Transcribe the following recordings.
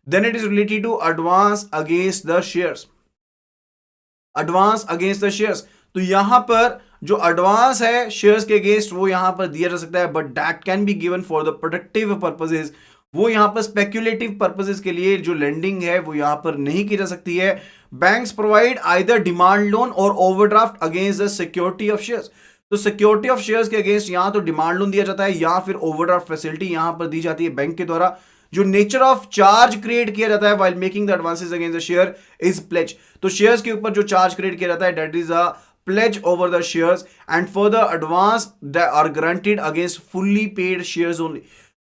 Then it is related to advance against the shares, advance against the shares. तो यहां पर जो advance है शेयर्स के अगेंस्ट वो यहां पर दिया जा सकता है, but that can be given for the productive purposes. वो यहां पर स्पेक्युलेटिव पर्पसेस के लिए जो लेंडिंग है वो यहां पर नहीं की जा सकती है। Banks provide either demand loan और overdraft against the security of shares. तो सिक्योरिटी ऑफ शेयर्स के अगेंस्ट यहां तो डिमांड लोन दिया जाता है या फिर ओवरड्राफ्ट फैसिलिटी यहां पर दी जाती है बैंक के द्वारा। जो नेचर ऑफ चार्ज क्रिएट किया जाता है while making the advances against the share is pledge. तो शेयर्स के ऊपर जो चार्ज क्रिएट किया जाता है that is a pledge over the shares, and further advance that are granted against fully paid shares only।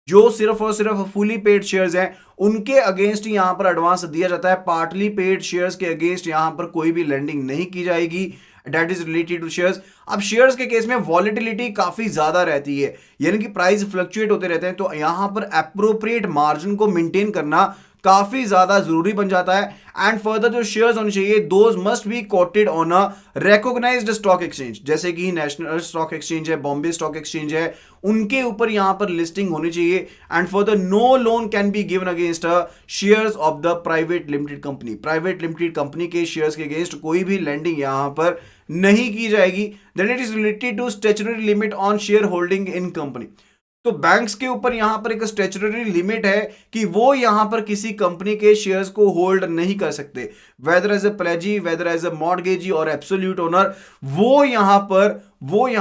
जो सिर्फ और सिर्फ फुली पेड शेयर्स हैं उनके अगेंस्ट यहां पर एडवांस दिया जाता है। पार्टली पेड शेयर्स के अगेंस्ट यहां पर कोई भी लेंडिंग नहीं की जाएगी। That is related to shares. अब शेयर्स के केस में वॉलेटिलिटी काफी ज्यादा रहती है, यानी कि प्राइस फ्लक्चुएट होते रहते हैं, तो यहां पर एप्रोप्रिएट मार्जिन को मेंटेन करना काफी ज्यादा जरूरी बन जाता है। एंड फर्दर जो शेयर्स होने चाहिए those must be quoted on a recognised stock exchange, जैसे कि नेशनल स्टॉक एक्सचेंज है, बॉम्बे स्टॉक एक्सचेंज है, उनके ऊपर यहां पर लिस्टिंग होनी चाहिए। And further no loan can be given against shares of the private limited company. Private limited company के शेयर्स के अगेंस्ट कोई भी लेंडिंग यहां पर नहीं की जाएगी। Then it is related to statutory limit on share holding in company. तो बैंक्स के ऊपर यहां पर एक स्टैट्यूटरी लिमिट है कि वो यहां पर किसी कंपनी के शेयर्स को होल्ड नहीं कर सकते, whether as a pledgee, whether as a mortgagee और एब्सोल्यूट ओनर। वो यहां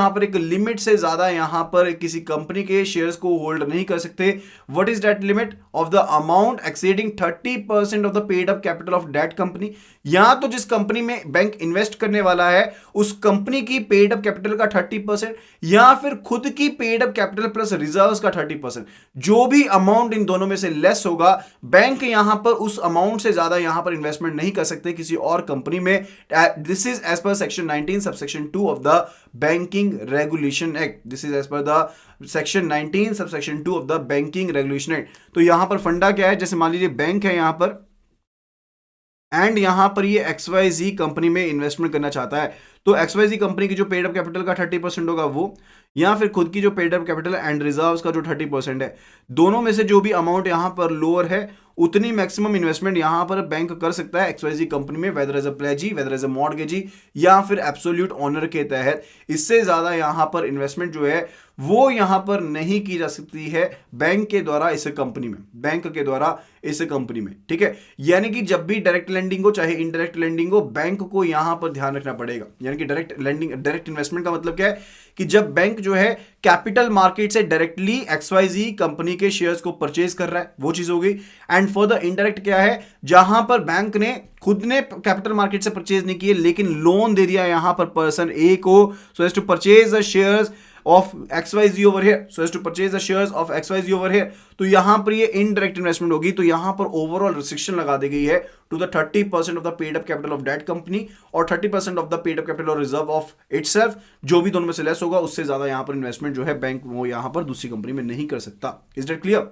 पर एक लिमिट से ज्यादा यहां पर किसी कंपनी के शेयर्स को होल्ड नहीं कर सकते। What is that limit? Of the amount exceeding 30% of the paid up capital of that company. यहां तो जिस कंपनी में बैंक इन्वेस्ट करने वाला है उस कंपनी की पेड अप कैपिटल का 30% या फिर खुद की paid up capital plus reserves का 30%, जो भी अमाउंट इन दोनों में से लेस होगा बैंक यहां पर उस अमाउंट से ज्यादा यहां पर इन्वेस्टमेंट नहीं कर सकते किसी और कंपनी में। This is as per section 19 subsection 2 of the banking regulation act. This is as per the section 19 subsection 2 of the banking regulation act. तो यहां पर फंडा क्या है, जैसे मान लीजिए बैंक है यहां पर एंड यहां पर ये XYZ कंपनी में इन्वेस्टमेंट करना चाहता है, तो XYZ कंपनी की जो पेड अप कैपिटल का 30% होगा वो, या फिर खुद की जो paid up capital and reserves का जो 30% है, दोनों में से जो भी अमाउंट यहां पर लोअर है उतनी मैक्सिमम इन्वेस्टमेंट यहां पर बैंक कर सकता है XYZ कंपनी में, whether as a pledgee, whether as a mortgagee या फिर एब्सोल्यूट ऑनर के तहत। इससे ज्यादा यहां पर इन्वेस्टमेंट जो है वो यहां पर नहीं की जा सकती है बैंक के द्वारा इस कंपनी में, बैंक के द्वारा इस कंपनी में। ठीक है, यानी कि जब भी डायरेक्ट लेंडिंग हो चाहे इनडायरेक्ट लेंडिंग हो, बैंक को यहां पर ध्यान रखना पड़ेगा। यानी कि डायरेक्ट लेंडिंग, डायरेक्ट इन्वेस्टमेंट का मतलब क्या है कि जब बैंक जो है कैपिटल मार्केट से डायरेक्टली XYZ कंपनी के शेयर्स को परचेज कर रहा है, वो चीज हो गई। एंड फर्दर इनडायरेक्ट क्या है, जहां पर बैंक ने खुद ने कैपिटल मार्केट से परचेज नहीं किए लेकिन लोन दे दिया यहां पर पर्सन ए को, so as to purchase the shares of XYZ over here, so as to purchase the shares of XYZ over here। तो यहां पर ये इनडायरेक्ट इन्वेस्टमेंट होगी, तो यहां पर ओवरऑल रिस्ट्रिक्शन लगा दी गई है to the 30% of the paid up capital of that company और 30% of the paid up capital और रिजर्व ऑफ इटसेल्फ। जो भी दोनों में से लेस होगा उससे ज्यादा यहां पर इन्वेस्टमेंट जो है बैंक वो यहां पर दूसरी कंपनी में नहीं कर सकता। Is that clear?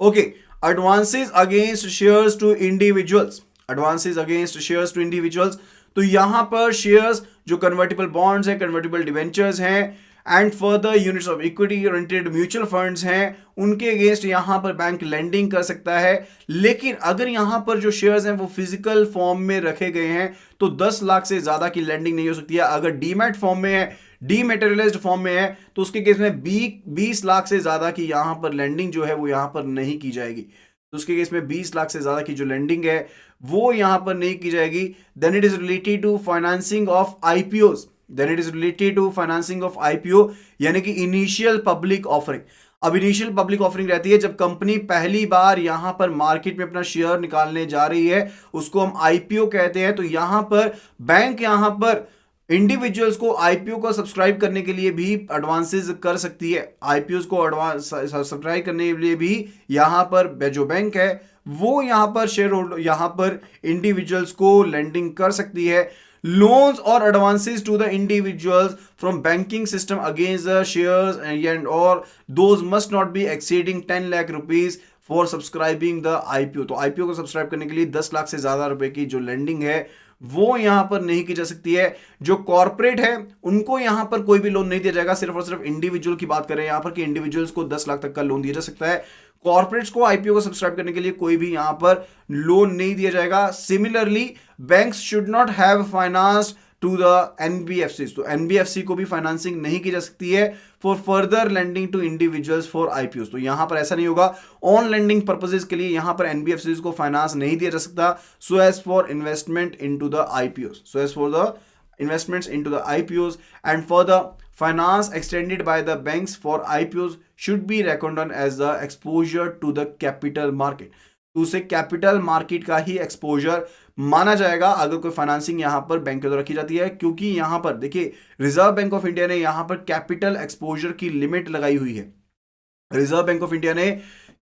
Okay, advances against shares to individuals, advances against shares to individuals. तो यहां पर शेयर्स जो कन्वर्टिबल बॉन्ड्स हैं, कन्वर्टिबल डिवेंचर्स हैं and further units of equity oriented mutual funds हैं, उनके अगेंस्ट यहां पर बैंक लेंडिंग कर सकता है। लेकिन अगर यहां पर जो शेयर्स हैं वो फिजिकल फॉर्म में रखे गए हैं तो 10 लाख से ज्यादा की लेंडिंग नहीं हो सकती है। अगर डीमैट फॉर्म में है, डीमेटेरियलाइज्ड फॉर्म में है, तो उसके केस में 20 लाख से ज्यादा की यहां पर लेंडिंग जो है वो यहां पर नहीं की जाएगी। तो उसके केस में 20 लाख से ज्यादा की जो लेंडिंग है वो यहां पर नहीं की जाएगी। Then it is related to financing of IPOs, then it is related to financing of IPO यानी कि इनिशियल पब्लिक ऑफरिंग। अब इनिशियल पब्लिक ऑफरिंग रहती है जब कंपनी पहली बार यहां पर मार्केट में अपना शेयर निकालने जा रही है, उसको हम IPO कहते हैं। तो यहां पर बैंक यहां पर इंडिविजुअल्स को IPO को सब्सक्राइब करने के लिए भी एडवांसेस कर सकती है। IPOs को एडवांस सब्सक्राइब करने के लिए भी यहां पर जो बैंक है वो यहां पर शेयर होल्डर यहां पर इंडिविजुअल्स को लेंडिंग कर सकती है। लोन्स और advances to the individuals from banking system against the shares and और those must not be exceeding 10 lakh rupees for subscribing the IPO. तो आईपीओ को सब्सक्राइब करने के लिए 10 लाख से ज्यादा रुपए की जो लेंडिंग है वो यहां पर नहीं की जा सकती है। जो कॉर्पोरेट है उनको यहां पर कोई भी लोन नहीं दिया जाएगा, सिर्फ और सिर्फ इंडिविजुअल की बात करें यहां पर कि इंडिविजुअल्स को 10 लाख तक का लोन दिया जा सकता है। कॉर्पोरेट्स को आईपीओ को सब्सक्राइब करने के लिए कोई भी यहां पर लोन नहीं दिया जाएगा। Similarly banks should not have financed to the NBFC, तो एनबीएफसी को भी फाइनेंसिंग नहीं की जा सकती है for further lending to individuals for IPO. तो यहां पर ऐसा नहीं होगा, ऑन लेंडिंग पर्पसेस के लिए यहां पर एनबीएफसी को फाइनेंस नहीं दिया जा सकता so as for investment into the IPO, so as for the investments into the IPOs, and for the finance extended by the banks for IPOs should be reckoned on as the exposure to the capital market। तो उसे capital market का ही exposure माना जाएगा अगर कोई financing यहां पर bank के द्वारा की जाती है, क्योंकि यहां पर देखिए रिजर्व बैंक ऑफ इंडिया ने यहां पर कैपिटल एक्सपोजर की लिमिट लगाई हुई है। रिजर्व बैंक ऑफ इंडिया ने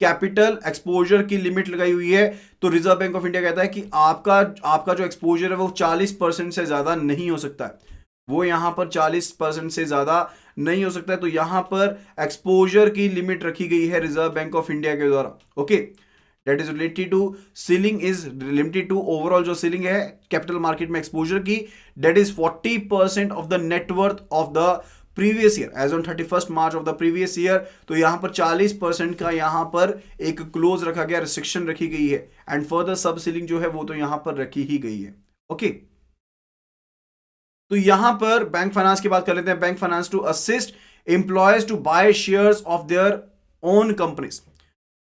कैपिटल एक्सपोजर की लिमिट लगाई हुई है। तो रिजर्व बैंक ऑफ इंडिया कहता है कि आपका जो एक्सपोजर है वो 40% से ज्यादा नहीं हो सकता है, वो यहां पर 40% से ज्यादा नहीं हो सकता है। तो यहां पर एक्सपोजर की लिमिट रखी गई है रिजर्व बैंक ऑफ इंडिया के द्वारा। Okay, that is related to ceiling is limited to overall जो सीलिंग है कैपिटल मार्केट में एक्सपोजर की, that is 40% of the net worth of the previous year as on 31 March of the previous year. तो यहां पर 40% का यहां पर एक क्लोज रखा गया, रिस्ट्रिक्शन रखी गई है, एंड फर्दर सब सीलिंग जो है वो तो यहां पर रखी ही गई है। ओके, तो यहां पर बैंक फाइनेंस की बात कर लेते हैं। Bank finance to assist employees to buy shares of their own companies.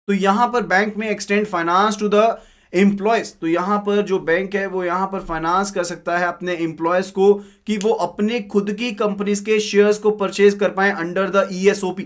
तो यहां पर बैंक में extend finance to the employees. तो यहां पर जो बैंक है वो यहां पर फाइनेंस कर सकता है अपने एम्प्लॉयज को कि वो अपने खुद की कंपनीज के शेयर्स को परचेज कर पाए under the ESOP,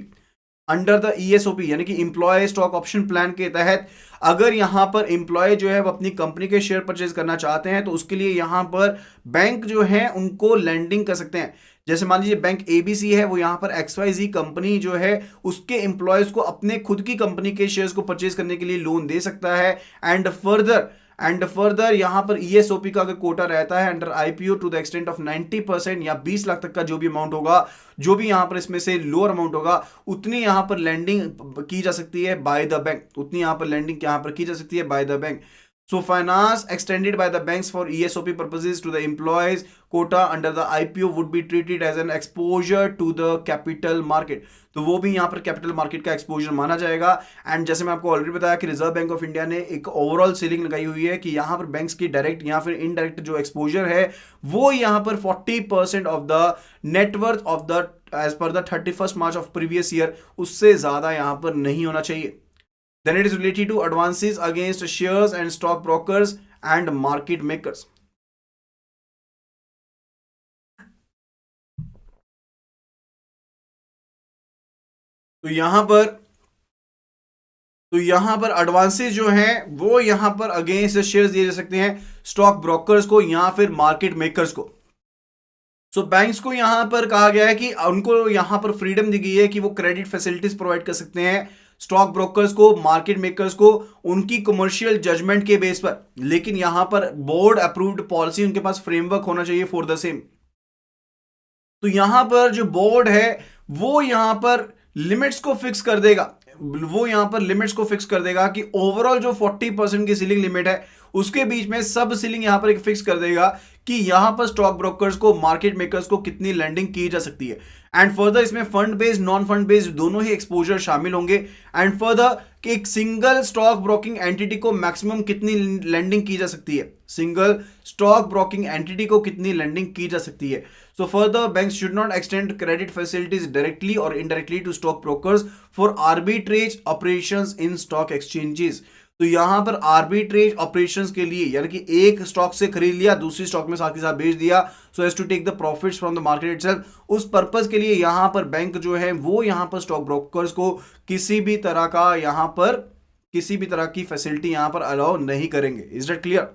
under the ESOP यानी कि एम्प्लॉय स्टॉक ऑप्शन प्लान के तहत। अगर यहां पर एम्प्लॉय जो है वो अपनी कंपनी के शेयर परचेज करना चाहते हैं तो उसके लिए यहां पर बैंक जो है उनको लैंडिंग कर सकते हैं। जैसे मान लीजिए बैंक एबीसी है, वो यहां पर XYZ कंपनी जो है उसके एम्प्लॉयज को अपने खुद की कंपनी के शेयर्स को परचेज करने के लिए लोन दे सकता है। एंड फर्दर यहां पर ईएसओपी का अगर कोटा रहता है under IPO to the extent of 90% या 20 लाख तक का जो भी अमाउंट होगा, जो भी यहां पर इसमें से लोअर अमाउंट होगा उतनी यहां पर लैंडिंग की जा सकती है बाय द बैंक, उतनी यहां पर लैंडिंग यहां पर की जा सकती है by the bank. So finance extended by the banks for ESOP purposes to the employees quota under the IPO would be treated as an exposure to the capital market। तो वो भी यहाँ पर कैपिटल मार्केट का exposure माना जाएगा। And जैसे मैं आपको ऑलरेडी बताया कि रिजर्व बैंक ऑफ इंडिया ने एक ओवरऑल सीलिंग लगाई हुई है कि यहाँ पर बैंक्स की डायरेक्ट या फिर इनडायरेक्ट जो एक्सपोजर है वो यहाँ पर 40% of the net worth of the as per the 31 March of previous year, उससे ज्यादा यहाँ पर नहीं होना चाहिए। Then it is related to advances against shares and stock brokers and market makers। तो यहां पर एडवांसेस जो हैं वो यहां पर अगेंस्ट शेयर्स दिए जा सकते हैं स्टॉक ब्रोकर्स को या फिर मार्केट मेकर्स को। सो बैंक्स को यहां पर कहा गया है कि उनको यहां पर फ्रीडम दी गई है कि वो क्रेडिट फैसिलिटीज प्रोवाइड कर सकते हैं स्टॉक ब्रोकर्स को, मार्केट मेकर्स को, उनकी कमर्शियल जजमेंट के बेस पर, लेकिन यहां पर बोर्ड अप्रूव्ड पॉलिसी, उनके पास फ्रेमवर्क होना चाहिए फॉर द सेम। तो यहां पर जो बोर्ड है वो यहां पर लिमिट्स को फिक्स कर देगा, वो यहां पर लिमिट्स को फिक्स कर देगा कि ओवरऑल जो 40% की सीलिंग लिमिट है उसके बीच में सब सीलिंग यहां पर एक फिक्स कर देगा कि यहां पर स्टॉक ब्रोकर्स को, मार्केट मेकर्स को कितनी लैंडिंग की जा सकती है। एंड फर्दर इसमें fund based, non fund based दोनों ही एक्सपोजर शामिल होंगे। एंड फर्दर कि एक सिंगल स्टॉक ब्रोकिंग एंटिटी को मैक्सिमम कितनी लैंडिंग की जा सकती है, सिंगल स्टॉक ब्रोकिंग एंटिटी को कितनी लैंडिंग की जा सकती है। So further banks should not extend credit facilities directly और indirectly to stock brokers for arbitrage operations in stock exchanges. तो यहां पर आर्बिट्रेज ऑपरेशंस के लिए यानी कि एक स्टॉक से खरीद लिया, दूसरी स्टॉक में साथ के साथ बेच दिया, so as to take the profits from the market itself, उस पर्पस के लिए यहां पर बैंक जो है वो यहां पर स्टॉक ब्रोकर्स को किसी भी तरह की फैसिलिटी यहां पर अलाउ नहीं करेंगे। Is that clear?